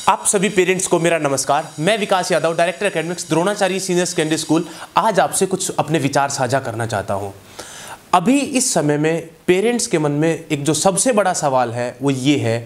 आप सभी पेरेंट्स को मेरा नमस्कार। मैं Vikas Yadav, director academics, Dronacharya senior secondary school, आज आपसे कुछ अपने विचार साझा करना चाहता हूं। अभी इस समय में पेरेंट्स के मन में एक जो सबसे बड़ा सवाल है वो ये है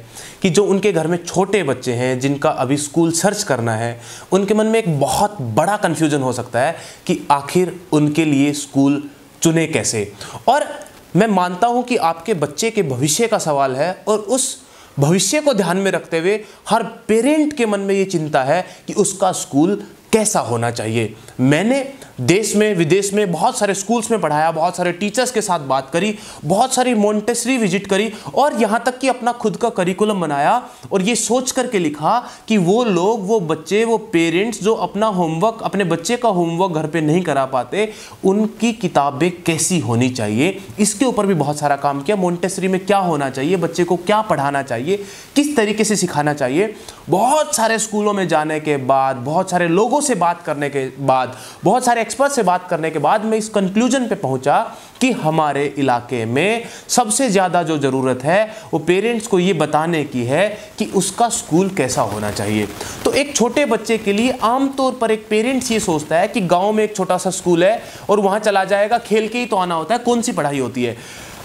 कि जो उनके घर में छोटे बच्चे हैं जिनका अभी स्कूल सर्च करना है, उनके मन में एक बहुत बड़ा कन्फ्यूजन हो सकता है कि आखिर उनके लिए स्कूल चुने कैसे। और मैं मानता हूं कि आपके बच्चे के भविष्य का सवाल है और उस भविष्य को ध्यान में रखते हुए हर पेरेंट के मन में ये चिंता है कि उसका स्कूल कैसा होना चाहिए। मैंने देश में विदेश में बहुत सारे स्कूल्स में पढ़ाया, बहुत सारे टीचर्स के साथ बात करी, बहुत सारी मॉन्टेसरी विजिट करी और यहाँ तक कि अपना खुद का करिकुलम बनाया और ये सोच करके लिखा कि वो लोग, वो बच्चे, वो पेरेंट्स जो अपना होमवर्क, अपने बच्चे का होमवर्क घर पे नहीं करा पाते, उनकी किताबें कैसी होनी चाहिए, इसके ऊपर भी बहुत सारा काम किया। मॉन्टेसरी में क्या होना चाहिए, बच्चे को क्या पढ़ाना चाहिए, किस तरीके से सिखाना चाहिए। बहुत सारे स्कूलों में जाने के बाद, बहुत सारे लोगों से बात करने के बाद, बहुत सारे एक्सपर्ट से बात करने के बाद मैं इस कंक्लूजन पे पहुंचा कि हमारे इलाके में सबसे ज्यादा जो जरूरत है वो पेरेंट्स को ये बताने की है कि उसका स्कूल कैसा होना चाहिए। तो एक छोटे बच्चे के लिए आमतौर पर एक पेरेंट्स ये सोचता है कि गांव में एक छोटा सा स्कूल है और वहां चला जाएगा, खेल के ही तो आना होता है, कौन सी पढ़ाई होती है।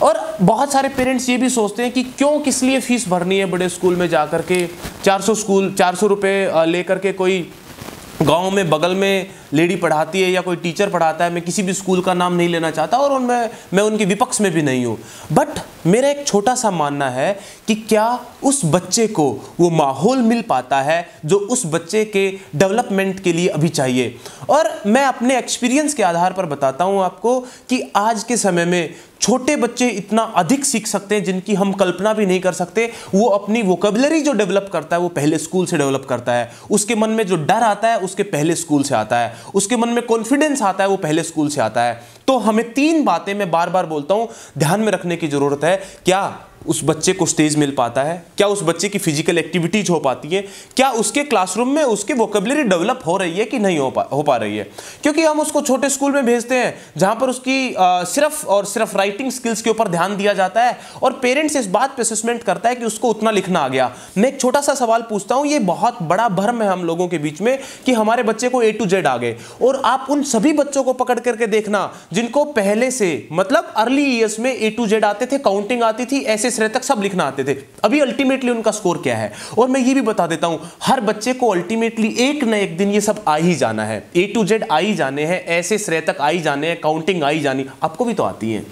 और बहुत सारे पेरेंट्स ये भी सोचते हैं कि क्यों, किस लिए फीस भरनी है बड़े स्कूल में जाकर के, 400 रुपए लेकर के कोई गांव में बगल में लेडी पढ़ाती है या कोई टीचर पढ़ाता है। मैं किसी भी स्कूल का नाम नहीं लेना चाहता और मैं उनके विपक्ष में भी नहीं हूँ, बट मेरा एक छोटा सा मानना है कि क्या उस बच्चे को वो माहौल मिल पाता है जो उस बच्चे के डेवलपमेंट के लिए अभी चाहिए। और मैं अपने एक्सपीरियंस के आधार पर बताता हूँ आपको कि आज के समय में छोटे बच्चे इतना अधिक सीख सकते हैं जिनकी हम कल्पना भी नहीं कर सकते। वो अपनी वोकैबुलरी जो डेवलप करता है वो पहले स्कूल से डेवलप करता है। उसके मन में जो डर आता है उसके पहले स्कूल से आता है। उसके मन में कॉन्फिडेंस आता है वो पहले स्कूल से आता है। तो हमें 3 बातें मैं बार बार बोलता हूं ध्यान में रखने की जरूरत है। क्या उस बच्चे को स्टेज मिल पाता है, क्या उस बच्चे की फिजिकल एक्टिविटीज हो पाती है, क्या उसके क्लासरूम में उसकी वोकैबुलरी डेवलप हो रही है कि नहीं हो पा रही है। क्योंकि हम उसको छोटे स्कूल में भेजते हैं जहां पर उसकी सिर्फ और सिर्फ राइटिंग स्किल्स के ऊपर ध्यान दिया जाता है और पेरेंट्स इस बात पे असेसमेंट करता है कि उसको उतना लिखना आ गया। मैं एक छोटा सा सवाल पूछता हूं, ये बहुत बड़ा भ्रम है हम लोगों के बीच में कि हमारे बच्चे को A to Z आ गए। और आप उन सभी बच्चों को पकड़ करके देखना जिनको पहले से, मतलब अर्ली ईयर्स में A to Z आते थे, काउंटिंग आती थी, ऐसे श्रेय तक सब लिखना आते थे, अभी अल्टीमेटली उनका स्कोर क्या है। और मैं ये भी बता देता हूं, हर बच्चे को अल्टीमेटली एक न एक दिन ये सब आ ही जाना है। A to Z आ ही जाने हैं, ऐसे श्रेय तक आ ही जाने हैं, काउंटिंग आ ही जानी, आपको भी तो आती है।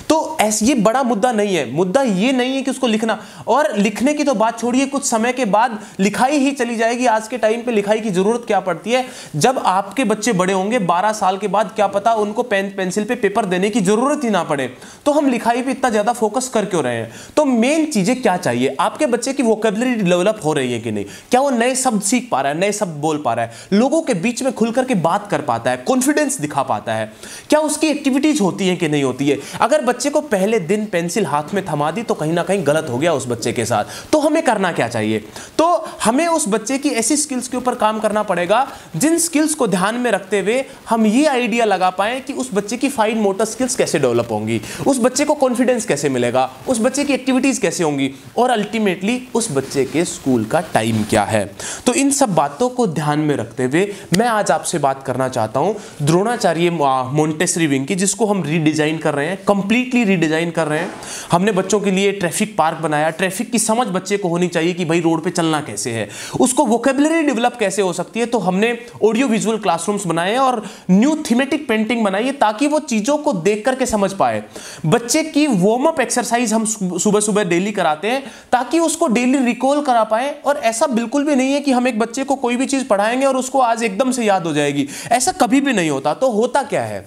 तो ऐसे ये बड़ा मुद्दा नहीं है। मुद्दा ये नहीं है कि उसको लिखना, और लिखने की तो बात छोड़िए, कुछ समय के बाद लिखाई ही चली जाएगी। आज के टाइम पे लिखाई की जरूरत क्या पड़ती है, जब आपके बच्चे बड़े होंगे 12 साल के बाद, क्या पता उनको पेन पेंसिल पे पेपर देने की जरूरत ही ना पड़े। तो हम लिखाई पे इतना ज्यादा फोकस कर क्यों रहे हैं। तो मेन चीजें क्या चाहिए, आपके बच्चे की वोकैबुलरी डेवलप हो रही है कि नहीं, क्या वो नए शब्द सीख पा रहा है, नए शब्द बोल पा रहा है, लोगों के बीच में खुल करके बात कर पाता है, कॉन्फिडेंस दिखा पाता है, क्या उसकी एक्टिविटीज होती है कि नहीं होती है। अगर बच्चे को पहले दिन पेंसिल हाथ में थमा दी तो कहीं ना कहीं गलत हो गया उस बच्चे के साथ। तो हमें करना क्या चाहिए, तो हमें उस बच्चे की ऐसी स्किल्स के ऊपर काम करना पड़ेगा जिन स्किल्स को ध्यान में रखते हुए हम ये आइडिया लगा पाए कि उस बच्चे की फाइन मोटर स्किल्स कैसे डेवलप होंगी, उस बच्चे को कॉन्फिडेंस कैसे मिलेगा, उस बच्चे की एक्टिविटीज कैसे होंगी और अल्टीमेटली उस बच्चे के स्कूल का टाइम क्या है। तो इन सब बातों को ध्यान में रखते हुए मैं आज आपसे बात करना चाहता हूं द्रोणाचार्य मॉन्टेसरी विंग की, जिसको हम रीडिजाइन कर रहे हैं, कंप्लीटली रीडिजाइन कर रहे हैं। हमने बच्चों के लिए ट्रैफिक पार्क बनाया। ट्रैफिक की समझ बच्चे को होनी चाहिए कि भाई रोड पे चलना कैसे है, उसको वोकैबुलरी डेवलप कैसे हो सकती है। तो हमने ऑडियो विजुअल क्लासरूम्स बनाए और न्यू थीमेटिक पेंटिंग बनाई है ताकि वो चीजों को देख करके समझ पाए। बच्चे की वार्म अप एक्सरसाइज हम सुबह सुबह डेली कराते हैं ताकि उसको डेली रिकॉल करा पाए। और ऐसा बिल्कुल भी नहीं है कि हम एक बच्चे को कोई भी चीज पढ़ाएंगे और उसको आज एकदम से याद हो जाएगी, ऐसा कभी भी नहीं होता। तो होता क्या है,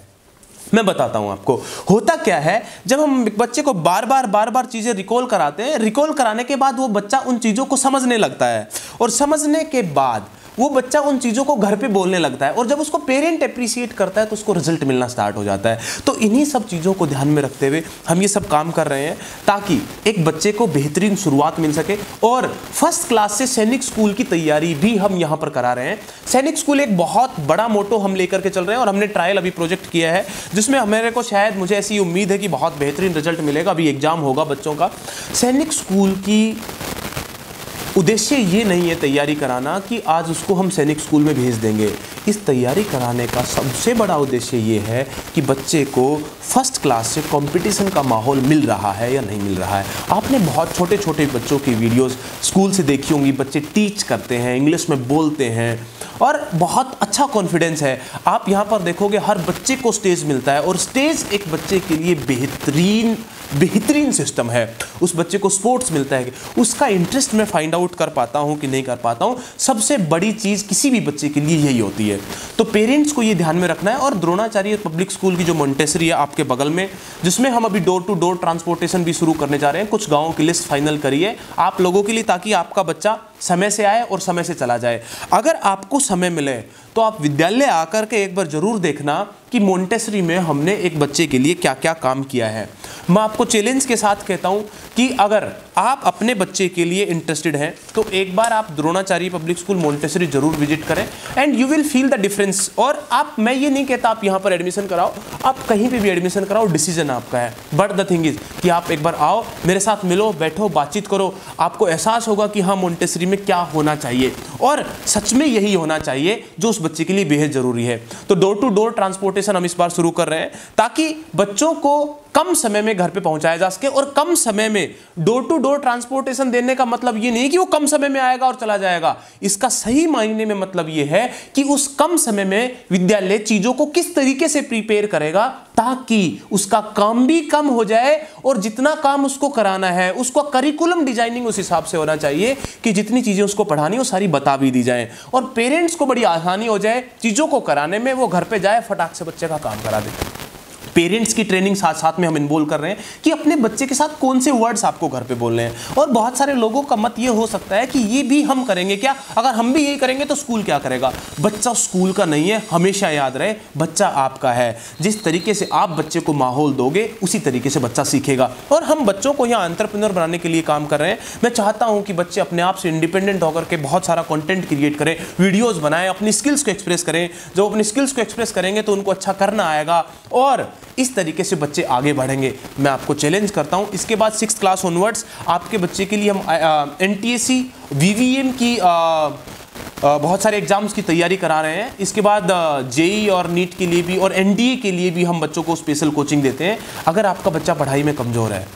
मैं बताता हूं आपको। होता क्या है, जब हम बच्चे को बार बार चीजें रिकॉल कराते हैं, रिकॉल कराने के बाद वो बच्चा उन चीजों को समझने लगता है और समझने के बाद वो बच्चा उन चीज़ों को घर पे बोलने लगता है और जब उसको पेरेंट अप्रिशिएट करता है तो उसको रिजल्ट मिलना स्टार्ट हो जाता है। तो इन्हीं सब चीज़ों को ध्यान में रखते हुए हम ये सब काम कर रहे हैं ताकि एक बच्चे को बेहतरीन शुरुआत मिल सके। और फर्स्ट क्लास से सैनिक स्कूल की तैयारी भी हम यहाँ पर करा रहे हैं। सैनिक स्कूल एक बहुत बड़ा मोटो हम लेकर के चल रहे हैं और हमने ट्रायल अभी प्रोजेक्ट किया है जिसमें मेरे को शायद मुझे ऐसी उम्मीद है कि बहुत बेहतरीन रिजल्ट मिलेगा। अभी एग्जाम होगा बच्चों का। सैनिक स्कूल की उद्देश्य ये नहीं है तैयारी कराना कि आज उसको हम सैनिक स्कूल में भेज देंगे। इस तैयारी कराने का सबसे बड़ा उद्देश्य ये है कि बच्चे को फर्स्ट क्लास से कंपटीशन का माहौल मिल रहा है या नहीं मिल रहा है। आपने बहुत छोटे छोटे बच्चों की वीडियोस स्कूल से देखी होंगी, बच्चे टीच करते हैं, इंग्लिश में बोलते हैं और बहुत अच्छा कॉन्फिडेंस है। आप यहाँ पर देखोगे हर बच्चे को स्टेज मिलता है और स्टेज एक बच्चे के लिए बेहतरीन सिस्टम है। उस बच्चे को स्पोर्ट्स मिलता है, उसका इंटरेस्ट मैं फाइंड आउट कर पाता हूँ कि नहीं कर पाता हूँ। सबसे बड़ी चीज़ किसी भी बच्चे के लिए यही होती है। तो पेरेंट्स को ये ध्यान में रखना है। और द्रोणाचार्य पब्लिक स्कूल की जो मोंटेसरी है आपके बगल में, जिसमें हम अभी डोर टू डोर ट्रांसपोर्टेशन भी शुरू करने जा रहे हैं, कुछ गाँवों की लिस्ट फाइनल करिए आप लोगों के लिए, ताकि आपका बच्चा समय से आए और समय से चला जाए। अगर आपको समय मिले तो आप विद्यालय आकर के एक बार जरूर देखना कि मोंटेसरी में हमने एक बच्चे के लिए क्या क्या काम किया है। मैं आपको चैलेंज के साथ कहता हूं कि अगर आप अपने बच्चे के लिए इंटरेस्टेड हैं तो एक बार आप द्रोणाचार्य पब्लिक स्कूल मोंटेसरी जरूर विजिट करें and you will feel the difference. और आप, मैं ये नहीं कहता आप यहाँ पर एडमिशन कराओ, आप कहीं पे भी एडमिशन कराओ, डिसीजन आपका है। बट द थिंग इज कि आप एक बार आओ, मेरे साथ मिलो, बैठो, बातचीत करो, आपको एहसास होगा कि हाँ मोंटेसरी में क्या होना चाहिए और सच में यही होना चाहिए जो उस बच्चे के लिए बेहद जरूरी है। तो डोर टू डोर ट्रांसपोर्टेशन हम इस बार शुरू कर रहे हैं ताकि बच्चों को कम समय में घर पे पहुंचाया जा सके। और कम समय में डोर टू डोर ट्रांसपोर्टेशन देने का मतलब ये नहीं कि वो कम समय में आएगा और चला जाएगा। इसका सही मायने में मतलब ये है कि उस कम समय में विद्यालय चीजों को किस तरीके से प्रिपेयर करेगा ताकि उसका काम भी कम हो जाए और जितना काम उसको कराना है उसको करिकुलम डिजाइनिंग उस हिसाब से होना चाहिए कि जितनी चीजें उसको पढ़ानी वो सारी बता भी दी जाए और पेरेंट्स को बड़ी आसानी हो जाए चीजों को कराने में। वो घर पे जाए, फटाक से बच्चे का काम करा दे। पेरेंट्स की ट्रेनिंग साथ साथ में हम इन्वॉल्व कर रहे हैं कि अपने बच्चे के साथ कौन से वर्ड्स आपको घर पे बोलने हैं। और बहुत सारे लोगों का मत ये हो सकता है कि ये भी हम करेंगे क्या, अगर हम भी यही करेंगे तो स्कूल क्या करेगा। बच्चा स्कूल का नहीं है, हमेशा याद रहे बच्चा आपका है। जिस तरीके से आप बच्चे को माहौल दोगे उसी तरीके से बच्चा सीखेगा। और हम बच्चों को यहाँ एंटरप्रेन्योर बनाने के लिए काम कर रहे हैं। मैं चाहता हूँ कि बच्चे अपने आप से इंडिपेंडेंट होकर के बहुत सारा कंटेंट क्रिएट करें, वीडियोस बनाएं, अपनी स्किल्स को एक्सप्रेस करें। जो अपनी स्किल्स को एक्सप्रेस करेंगे तो उनको अच्छा करना आएगा और इस तरीके से बच्चे आगे बढ़ेंगे। मैं आपको चैलेंज करता हूं, इसके बाद 6th क्लास ऑनवर्ड्स आपके बच्चे के लिए हम NTSC VVM की बहुत सारे एग्जाम्स की तैयारी करा रहे हैं। इसके बाद JEE और नीट के लिए भी और NDA के लिए भी हम बच्चों को स्पेशल कोचिंग देते हैं। अगर आपका बच्चा पढ़ाई में कमज़ोर है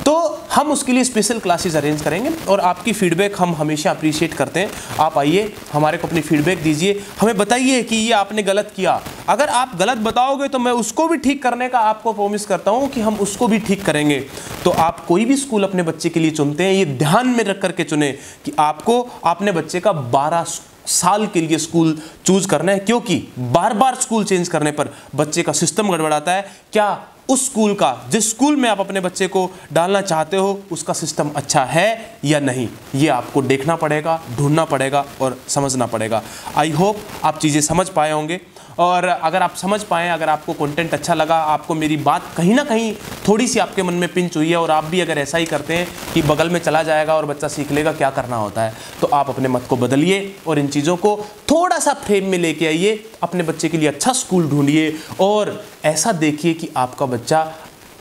तो हम उसके लिए स्पेशल क्लासेस अरेंज करेंगे और आपकी फीडबैक हम हमेशा अप्रिशिएट करते हैं। आप आइए, हमारे को अपनी फीडबैक दीजिए, हमें बताइए कि ये आपने गलत किया। अगर आप गलत बताओगे तो मैं उसको भी ठीक करने का आपको प्रॉमिस करता हूँ कि हम उसको भी ठीक करेंगे। तो आप कोई भी स्कूल अपने बच्चे के लिए चुनते हैं, ये ध्यान में रख करके चुने कि आपको अपने बच्चे का 12 साल के लिए स्कूल चूज करना है, क्योंकि बार बार स्कूल चेंज करने पर बच्चे का सिस्टम गड़बड़ाता है। क्या उस स्कूल का, जिस स्कूल में आप अपने बच्चे को डालना चाहते हो, उसका सिस्टम अच्छा है या नहीं, ये आपको देखना पड़ेगा, ढूंढना पड़ेगा और समझना पड़ेगा। आई होप आप चीज़ें समझ पाए होंगे। और अगर आप समझ पाएँ, अगर आपको कंटेंट अच्छा लगा, आपको मेरी बात कहीं ना कहीं थोड़ी सी आपके मन में पिंच हुई है और आप भी अगर ऐसा ही करते हैं कि बगल में चला जाएगा और बच्चा सीख लेगा क्या करना होता है, तो आप अपने मत को बदलिए और इन चीज़ों को थोड़ा सा फ्रेम में लेके आइए। अपने बच्चे के लिए अच्छा स्कूल ढूंढिए और ऐसा देखिए कि आपका बच्चा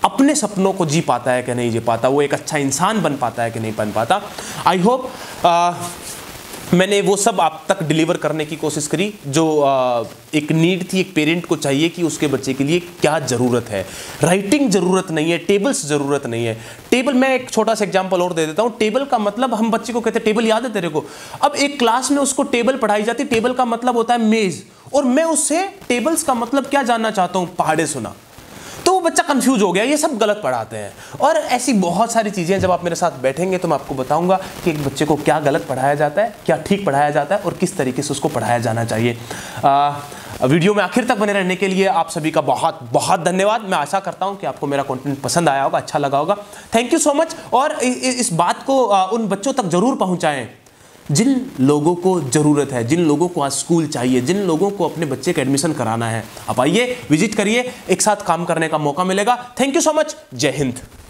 अपने सपनों को जी पाता है कि नहीं जी पाता, वो एक अच्छा इंसान बन पाता है कि नहीं बन पाता। आई होप मैंने वो सब आप तक डिलीवर करने की कोशिश करी जो एक नीड थी, एक पेरेंट को चाहिए कि उसके बच्चे के लिए क्या ज़रूरत है। राइटिंग ज़रूरत नहीं है, टेबल्स ज़रूरत नहीं है। टेबल, मैं एक छोटा सा एग्जांपल और दे देता हूँ। टेबल का मतलब, हम बच्चे को कहते हैं टेबल याद है तेरे को, अब एक क्लास में उसको टेबल पढ़ाई जाती है, टेबल का मतलब होता है मेज़, और मैं उससे टेबल्स का मतलब क्या जानना चाहता हूँ, पहाड़े सुना, तो वो बच्चा कंफ्यूज हो गया, ये सब गलत पढ़ाते हैं। और ऐसी बहुत सारी चीज़ें जब आप मेरे साथ बैठेंगे तो मैं आपको बताऊंगा कि एक बच्चे को क्या गलत पढ़ाया जाता है, क्या ठीक पढ़ाया जाता है और किस तरीके से उसको पढ़ाया जाना चाहिए। वीडियो में आखिर तक बने रहने के लिए आप सभी का बहुत बहुत धन्यवाद। मैं आशा करता हूं कि आपको मेरा कंटेंट पसंद आया होगा, अच्छा लगा होगा। Thank you so much. और इस बात को उन बच्चों तक जरूर पहुंचाएं जिन लोगों को ज़रूरत है, जिन लोगों को आज स्कूल चाहिए, जिन लोगों को अपने बच्चे का एडमिशन कराना है। आप आइए, विजिट करिए, एक साथ काम करने का मौका मिलेगा। Thank you so much. जय हिंद।